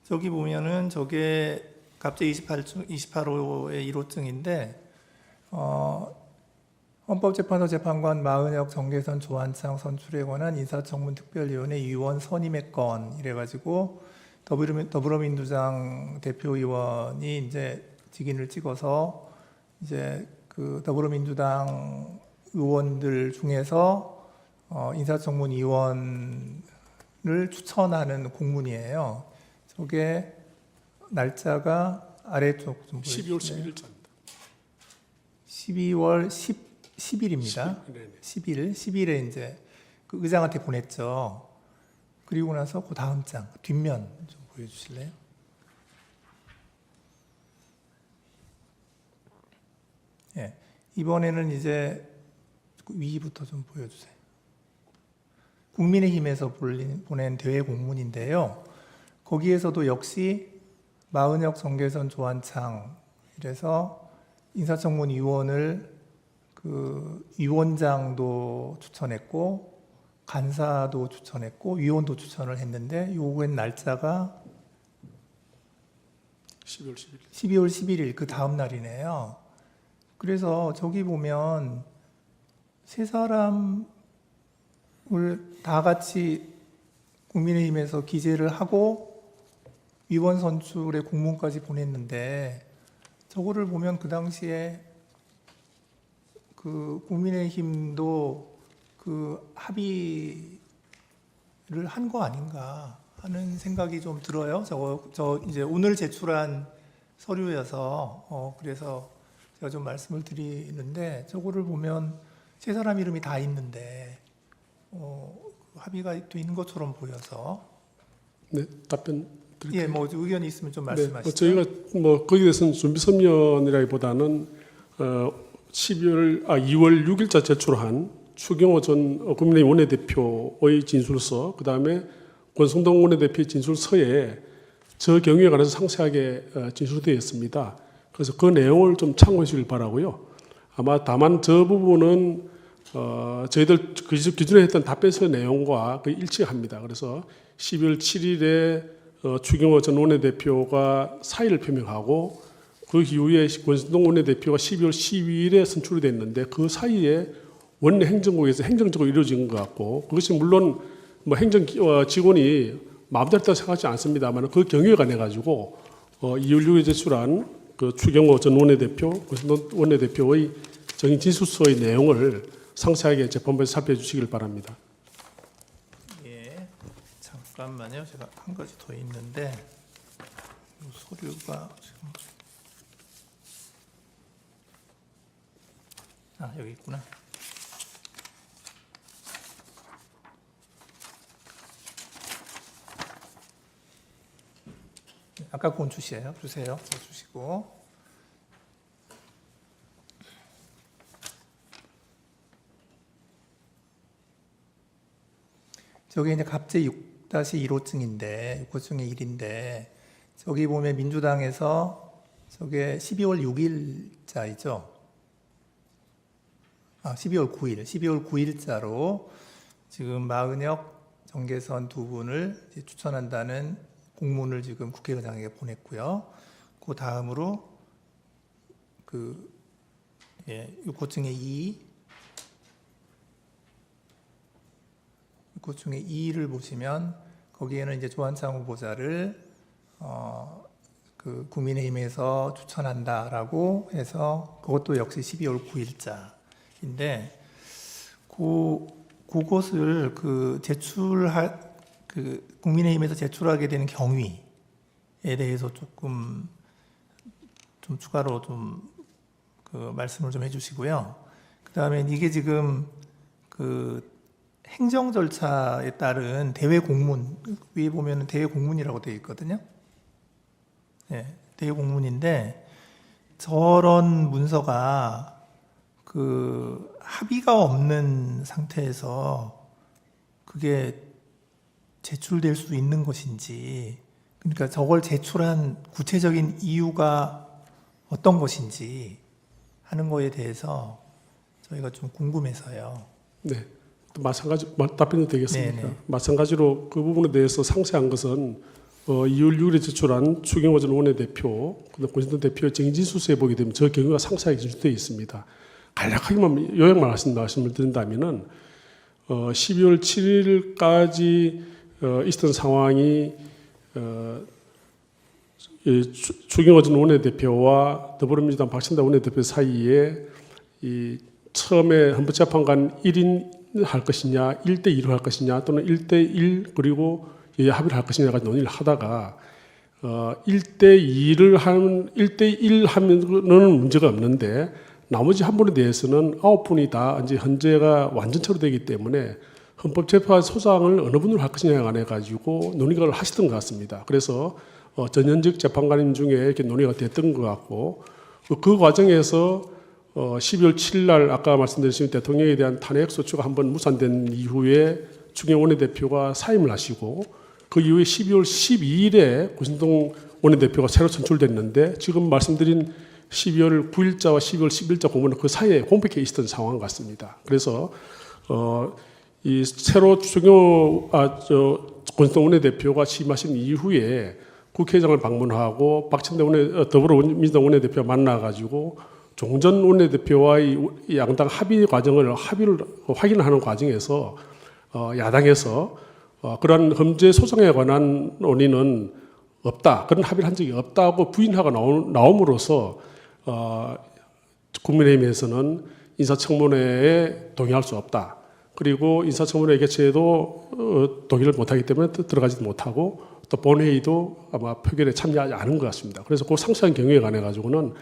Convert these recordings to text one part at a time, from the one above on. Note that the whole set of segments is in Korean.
저기 보면은 저게 갑제 28호의 1호증인데 헌법재판소 재판관 마은혁, 정계선, 조한창 선출에 관한 인사청문특별위원회 위원 선임의 건 이래가지고 더불어민주당 대표의원이 이제 직인을 찍어서 이제 그 더불어민주당 의원들 중에서 인사청문위원을 추천하는 공문이에요. 저게 날짜가 아래쪽 좀 12월 11일자입니다. 12월 10일입니다. 10일에 이제 그 의장한테 보냈죠. 그리고 나서 그 다음 장 뒷면 좀 보여주실래요? 예, 이번에는 이제 위부터 좀 보여주세요. 국민의힘에서 보낸 대외 공문인데요. 거기에서도 역시 마은혁, 정계선, 조한창 이래서 인사청문위원을 그 위원장도 추천했고 간사도 추천했고 위원도 추천을 했는데 요구한 날짜가 12월 11일 그 다음 날이네요. 그래서 저기 보면 세 사람을 다 같이 국민의힘에서 기재를 하고 위원 선출의 공문까지 보냈는데 저거를 보면 그 당시에 그 국민의힘도 그 합의를 한 거 아닌가 하는 생각이 좀 들어요. 저 이제 오늘 제출한 서류여서 그래서 제가 좀 말씀을 드리는데 저거를 보면 세 사람 이름이 다 있는데 합의가 돼 있는 것처럼 보여서 네, 답변 드릴게요. 예, 뭐 의견이 있으면 좀 말씀하시죠. 저희가 거기에 대해서는 준비 서면이라기보다는 2월 6일자 제출한 추경호 전 국민의힘 원내대표의 진술서, 그 다음에 권성동 원내대표의 진술서에 저 경우에 관해서 상세하게 진술되어 있습니다. 그래서 그 내용을 좀 참고해 주길 바라고요. 아마 다만 저 부분은 저희들 기존에 했던 답변서 내용과 거의 일치합니다. 그래서 12월 7일에 추경호 전 원내대표가 사의를 표명하고 그 이후에 권성동 원내대표가 12월 12일에 선출이 됐는데 그 사이에 원내 행정국에서 행정적으로 이루어진 것 같고 그것이 물론 뭐 행정 직원이 마음대로 했다고 생각하지 않습니다만 그 경위에 관해 가지고 2월 6일에 제출한 그 추경호 전 원내대표, 권성동 원내대표의 정인 진술서의 내용을 상세하게 재판부에서 살펴주시길 바랍니다. 예, 잠깐만요. 제가 한 가지 더 있는데 이 서류가 지금 여기 있구나. 아까 그건 주세요. 주시고. 저게 이제 갑제 6-1호증인데 6호증의 1인데 저기 보면 민주당에서 저게 12월 6일자이죠. 12월 9일자로 지금 마은혁, 정계선 두 분을 추천한다는 공문을 지금 국회의장에게 보냈고요. 그 다음으로 그 6호증의 2를 보시면 거기에는 이제 조한창 후보자를 그 국민의힘에서 추천한다라고 해서 그것도 역시 12월 9일자인데 그것을 그 국민의힘에서 제출하게 되는 경위에 대해서 좀 추가로 그 말씀을 좀 해주시고요. 그 다음에 이게 지금 그 행정 절차에 따른 대외 공문 위에 보면 대외 공문이라고 되어 있거든요. 네, 대외 공문인데 저런 문서가 그 합의가 없는 상태에서 그게 제출될 수 있는 것인지, 그러니까 저걸 제출한 구체적인 이유가 어떤 것인지 하는 거에 대해서 저희가 좀 궁금해서요. 네, 또 마찬가지 답변이 되겠습니까? 네네. 마찬가지로 그 부분에 대해서 상세한 것은 2월 6일에 제출한 추경호 전 원내대표, 권신동 대표의 정진수서에 보게 되면 저 경우가 상세하게 진술되어 있습니다. 간략하게만 요약만 말씀을 드린다면은 12월 7일까지 있었던 상황이 추경호 전 원내대표와 더불어민주당 박신다 원내대표 사이에 이 처음에 헌법재판관 1인 할 것이냐, 1대2로 할 것이냐, 또는 1대1 그리고 합의를 할 것이냐가 논의를 하다가 1대1 하면은 문제가 없는데 나머지 한 분에 대해서는 9분이 다 이제 헌재가 완전체로 되기 때문에 헌법재판소장을 어느 분으로 할 것이냐에 관해 가지고 논의를 하시던 것 같습니다. 그래서 전현직 재판관님 중에 이렇게 논의가 됐던 것 같고 그 과정에서 12월 7일 날 아까 말씀드린 대통령에 대한 탄핵 소추가 한번 무산된 이후에 추경호 원내대표가 사임을 하시고 그 이후에 12월 12일에 고신동 원내대표가 새로 선출됐는데 지금 말씀드린 12월 9일자와 12월 10일자 공문은 그 사이에 공백해 있었던 상황 같습니다. 그래서 이 새로 추경호 권성동 원내대표가 취임하신 이후에 국회의장을 방문하고 박찬대 더불어민주당 원내대표와 만나가지고 종전 원내대표와의 양당 합의를 확인하는 과정에서 야당에서 그러한 헌재 소송에 관한 논의는 없다, 그런 합의를 한 적이 없다고 부인하고 나옴으로써 국민의힘에서는 인사청문회에 동의할 수 없다. 그리고 인사청문회 개최에도 동의를 못하기 때문에 들어가지도 못하고 또 본회의도 아마 표결에 참여하지 않은 것 같습니다. 그래서 그 상세한 경우에 관해 가지고는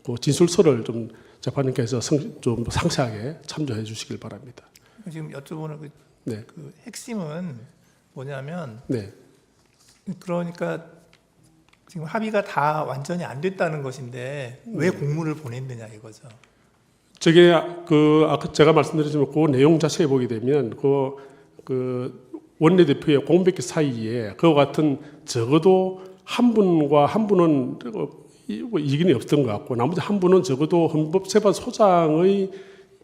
그 진술서를 좀 재판님께서 좀 상세하게 참조해 주시길 바랍니다. 지금 여쭤보는 네. 그 핵심은 뭐냐면 네. 그러니까 지금 합의가 다 완전히 안 됐다는 것인데 왜 공문을 보냈느냐 이거죠. 저게 아까 제가 말씀드렸지만 그 내용 자체에 보게 되면 그 원내대표의 공백기 사이에 그와 같은 적어도 한 분과 한 분은 이견이 없던 것 같고 나머지 한 분은 적어도 헌법재판소장의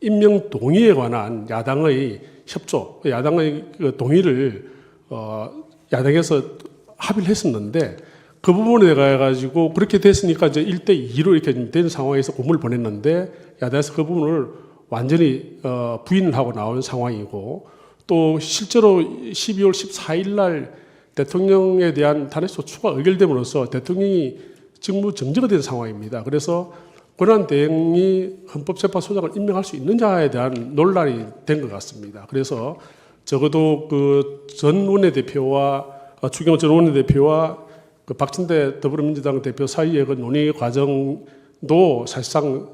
임명 동의에 관한 야당의 협조, 야당의 그 동의를 야당에서 합의를 했었는데 그 부분에 가지고 그렇게 됐으니까 이제 1대2로 이렇게 된 상황에서 공문을 보냈는데 야당에서 그 부분을 완전히 부인을 하고 나온 상황이고 또 실제로 12월 14일 날 대통령에 대한 탄핵소추가 의결됨으로써 대통령이 직무 정지가 된 상황입니다. 그래서 권한 대행이 헌법재판소장을 임명할 수 있느냐에 대한 논란이 된 것 같습니다. 그래서 적어도 그 전 원내대표와 추경호 전 원내대표와 그 박진대 더불어민주당 대표 사이의 그 논의 과정도 사실상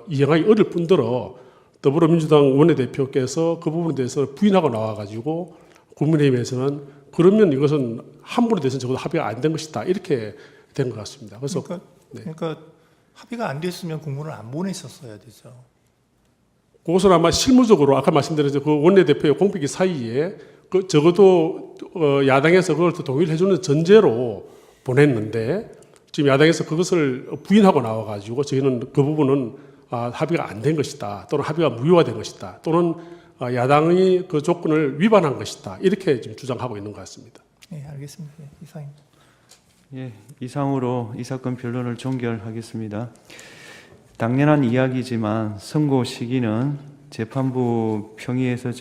이행하기 어려울 뿐더러 더불어민주당 원내대표께서 그 부분에 대해서 부인하고 나와가지고 국민의힘에서는 그러면 이것은 한 분에 대해서는 적어도 합의가 안 된 것이다 이렇게 된 것 같습니다. 그래서 그러니까 합의가 안 됐으면 공문을 안 보냈었어야 되죠. 그것은 아마 실무적으로 아까 말씀드린 그 원내대표의 공백기 사이에 그 적어도 야당에서 그걸 또 동의를 해주는 전제로 보냈는데 지금 야당에서 그것을 부인하고 나와가지고 저희는 그 부분은 합의가 안 된 것이다 또는 합의가 무효화된 것이다 또는 야당이 그 조건을 위반한 것이다 이렇게 지금 주장하고 있는 것 같습니다. 네, 알겠습니다. 네, 이상입니다. 예, 이상으로 이 사건 변론을 종결하겠습니다. 당연한 이야기지만 선고 시기는 재판부 평의에서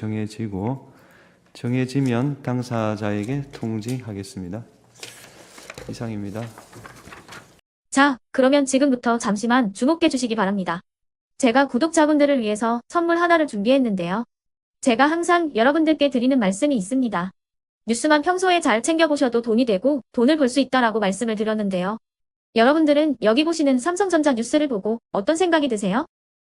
정해지면 당사자에게 통지하겠습니다. 이상입니다. 자, 그러면 지금부터 잠시만 주목해 주시기 바랍니다. 제가 구독자분들을 위해서 선물 하나를 준비했는데요. 제가 항상 여러분들께 드리는 말씀이 있습니다. 뉴스만 평소에 잘 챙겨보셔도 돈이 되고 돈을 벌 수 있다라고 말씀을 드렸는데요. 여러분들은 여기 보시는 삼성전자 뉴스를 보고 어떤 생각이 드세요?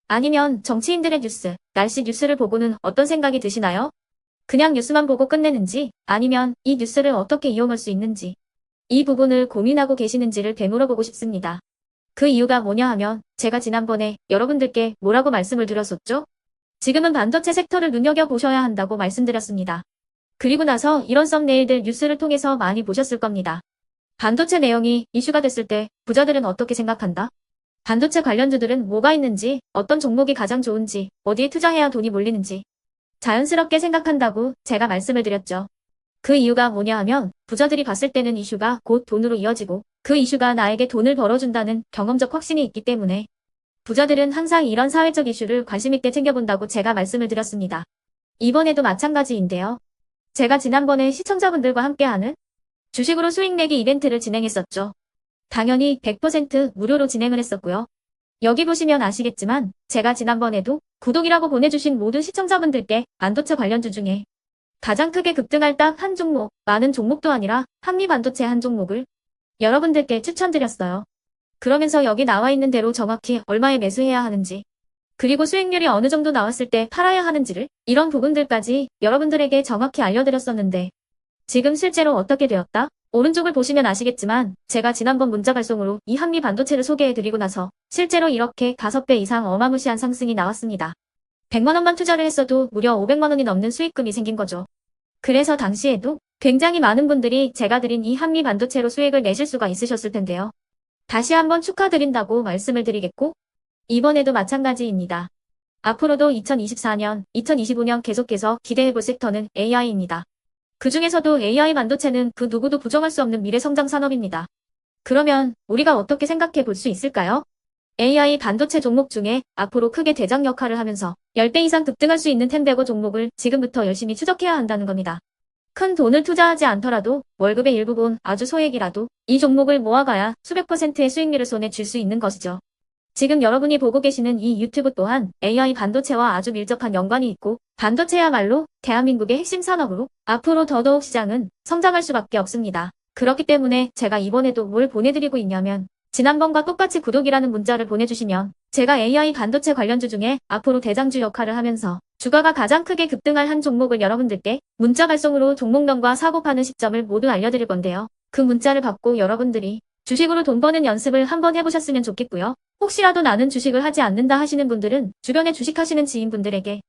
아니면 정치인들의 뉴스, 날씨 뉴스를 보고는 어떤 생각이 드시나요? 그냥 뉴스만 보고 끝내는지 아니면 이 뉴스를 어떻게 이용할 수 있는지 이 부분을 고민하고 계시는지를 되물어보고 싶습니다. 그 이유가 뭐냐 하면 제가 지난번에 여러분들께 뭐라고 말씀을 드렸었죠? 지금은 반도체 섹터를 눈여겨보셔야 한다고 말씀드렸습니다. 그리고 나서 이런 썸네일들 뉴스를 통해서 많이 보셨을 겁니다. 반도체 내용이 이슈가 됐을 때 부자들은 어떻게 생각한다? 반도체 관련주들은 뭐가 있는지, 어떤 종목이 가장 좋은지, 어디에 투자해야 돈이 몰리는지 자연스럽게 생각한다고 제가 말씀을 드렸죠. 그 이유가 뭐냐 하면 부자들이 봤을 때는 이슈가 곧 돈으로 이어지고 그 이슈가 나에게 돈을 벌어준다는 경험적 확신이 있기 때문에 부자들은 항상 이런 사회적 이슈를 관심 있게 챙겨본다고 제가 말씀을 드렸습니다. 이번에도 마찬가지인데요. 제가 지난번에 시청자분들과 함께하는 주식으로 수익 내기 이벤트를 진행했었죠. 당연히 100% 무료로 진행을 했었고요. 여기 보시면 아시겠지만 제가 지난번에도 구독이라고 보내주신 모든 시청자분들께 반도체 관련주 중에 가장 크게 급등할 딱 한 종목, 많은 종목도 아니라 한미반도체 한 종목을 여러분들께 추천드렸어요. 그러면서 여기 나와 있는 대로 정확히 얼마에 매수해야 하는지, 그리고 수익률이 어느 정도 나왔을 때 팔아야 하는지를 이런 부분들까지 여러분들에게 정확히 알려드렸었는데 지금 실제로 어떻게 되었다? 오른쪽을 보시면 아시겠지만 제가 지난번 문자 발송으로 이 한미반도체를 소개해드리고 나서 실제로 이렇게 5배 이상 어마무시한 상승이 나왔습니다. 100만 원만 투자를 했어도 무려 500만 원이 넘는 수익금이 생긴 거죠. 그래서 당시에도 굉장히 많은 분들이 제가 드린 이 한미반도체로 수익을 내실 수가 있으셨을 텐데요. 다시 한번 축하드린다고 말씀을 드리겠고 이번에도 마찬가지입니다. 앞으로도 2024년, 2025년 계속해서 기대해볼 섹터는 AI입니다. 그 중에서도 AI 반도체는 그 누구도 부정할 수 없는 미래 성장 산업입니다. 그러면 우리가 어떻게 생각해 볼 수 있을까요? AI 반도체 종목 중에 앞으로 크게 대장 역할을 하면서 10배 이상 급등할 수 있는 텐베고 종목을 지금부터 열심히 추적해야 한다는 겁니다. 큰 돈을 투자하지 않더라도 월급의 일부분 아주 소액이라도 이 종목을 모아가야 수백 %의 수익률을 손에 쥘 수 있는 것이죠. 지금 여러분이 보고 계시는 이 유튜브 또한 AI 반도체와 아주 밀접한 연관이 있고 반도체야말로 대한민국의 핵심 산업으로 앞으로 더더욱 시장은 성장할 수밖에 없습니다. 그렇기 때문에 제가 이번에도 뭘 보내드리고 있냐면 지난번과 똑같이 구독이라는 문자를 보내주시면 제가 AI 반도체 관련주 중에 앞으로 대장주 역할을 하면서 주가가 가장 크게 급등할 한 종목을 여러분들께 문자 발송으로 종목명과 사고 파는 시점을 모두 알려드릴 건데요. 그 문자를 받고 여러분들이 주식으로 돈 버는 연습을 한번 해보셨으면 좋겠고요. 혹시라도 나는 주식을 하지 않는다 하시는 분들은 주변에 주식하시는 지인분들에게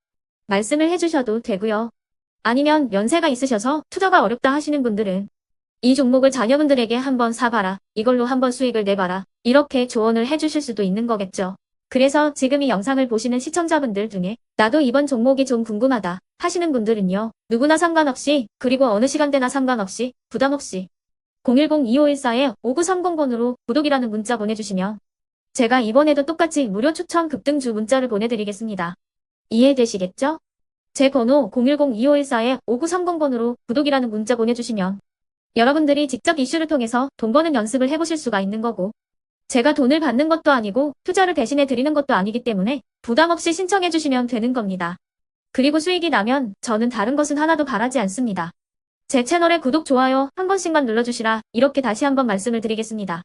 말씀을 해주셔도 되고요. 아니면 연세가 있으셔서 투자가 어렵다 하시는 분들은 이 종목을 자녀분들에게 한번 사봐라. 이걸로 한번 수익을 내봐라. 이렇게 조언을 해주실 수도 있는 거겠죠. 그래서 지금 이 영상을 보시는 시청자분들 중에 나도 이번 종목이 좀 궁금하다 하시는 분들은요. 누구나 상관없이 그리고 어느 시간대나 상관없이 부담 없이 010-2514-5930번으로 구독이라는 문자 보내주시면 제가 이번에도 똑같이 무료 추천 급등주 문자를 보내드리겠습니다. 이해되시겠죠? 제 번호 010-2514-5930번으로 구독이라는 문자 보내주시면 여러분들이 직접 이슈를 통해서 돈 버는 연습을 해보실 수가 있는 거고 제가 돈을 받는 것도 아니고 투자를 대신해 드리는 것도 아니기 때문에 부담 없이 신청해 주시면 되는 겁니다. 그리고 수익이 나면 저는 다른 것은 하나도 바라지 않습니다. 제 채널에 구독, 좋아요 한 번씩만 눌러주시라 이렇게 다시 한번 말씀을 드리겠습니다.